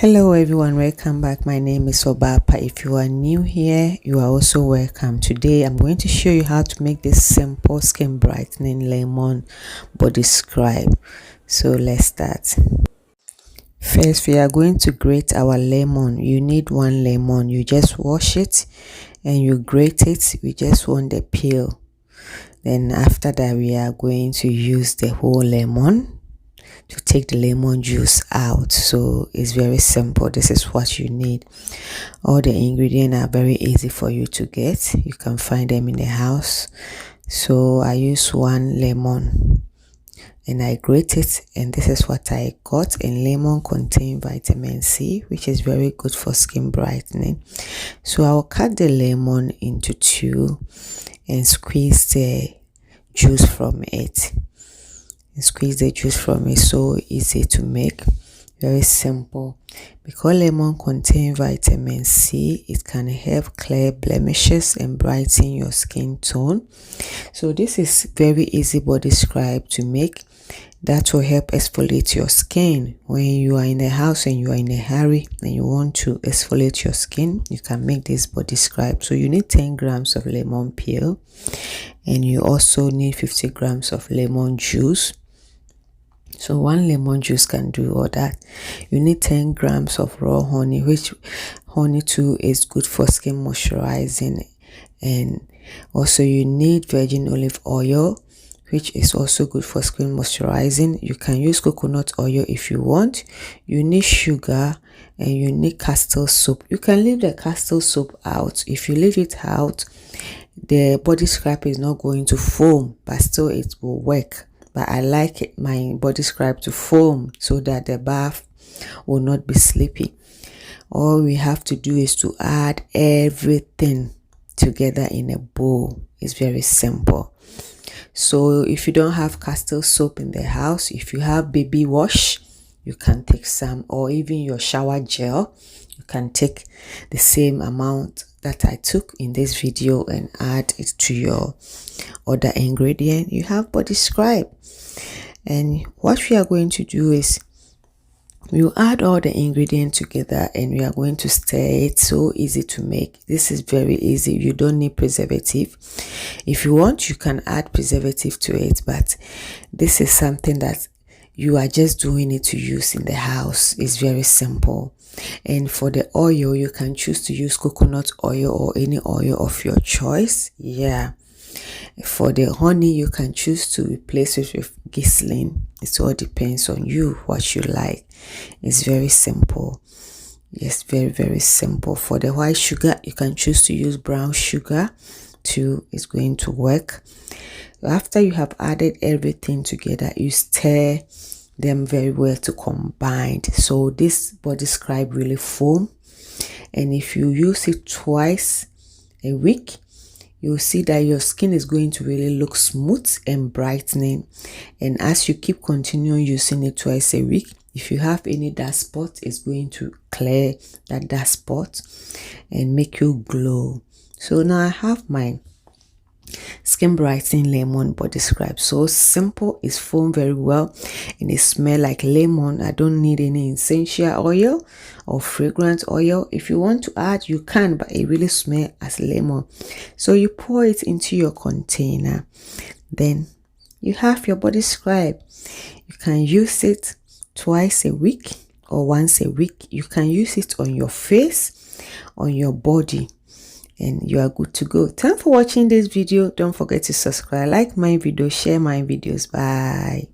Hello everyone, welcome back. My name is Obapa. If you are new here, you are also welcome. Today I'm going to show you how to make this simple skin brightening lemon body scrub. So let's start. First, we are going to grate our lemon. You need one lemon. You just wash it and you grate it. We just want the peel. Then after that, we are going to use the whole lemon to take the lemon juice out. So it's very simple. This is what you need. All the ingredients are very easy for you to get. You can find them in the house. So I use one lemon and I grate it, and this is what I got. And lemon contains vitamin C, which is very good for skin brightening. So I'll cut the lemon into two and squeeze the juice from it. Squeeze the juice from it. So easy to make, very simple. Because lemon contains vitamin C, it can help clear blemishes and brighten your skin tone. So this is very easy body scrub to make. That will help exfoliate your skin. When you are in the house and you are in a hurry and you want to exfoliate your skin, you can make this body scrub. So you need 10 grams of lemon peel, and you also need 50 grams of lemon juice. So one lemon juice can do all that. You need 10 grams of raw honey, which honey too is good for skin moisturizing. And also you need virgin olive oil, which is also good for skin moisturizing. You can use coconut oil if you want. You need sugar, and you need Castile soap. You can leave the Castile soap out. If you leave it out, the body scrub is not going to foam, but still it will work. But I like my body scrub to foam so that the bath will not be sleepy. All we have to do is to add everything together in a bowl. It's very simple. So if you don't have Castile soap in the house, if you have baby wash, you can take some, or even your shower gel, you can take the same amount that I took in this video and add it to your other ingredient. You have body scrub. And what we are going to do is you add all the ingredients together and we are going to stir it. So easy to make. This is very easy. You don't need preservative. If you want, you can add preservative to it, but this is something that you are just doing it to use in the house. It's very simple. And for the oil, you can choose to use coconut oil or any oil of your choice. Yeah. For the honey, you can choose to replace it with glycerin. It all depends on you, what you like. It's very simple. Yes, very, very simple. For the white sugar, you can choose to use brown sugar too. It's going to work. After you have added everything together, you stir them very well to combine. So this body scrub really foam. And if you use it twice a week, you'll see that your skin is going to really look smooth and brightening. And as you keep continuing using it twice a week, if you have any dark spot, it's going to clear that dark spot and make you glow. So now I have my skin brightening lemon body scrub. So simple, it's foam very well, and it smells like lemon. I don't need any essential oil or fragrance oil. If you want to add, you can, but it really smells as lemon. So you pour it into your container. Then you have your body scrub. You can use it twice a week or once a week. You can use it on your face, on your body, and you are good to go. Thanks for watching this video. Don't forget to subscribe, like my video, share my videos. Bye.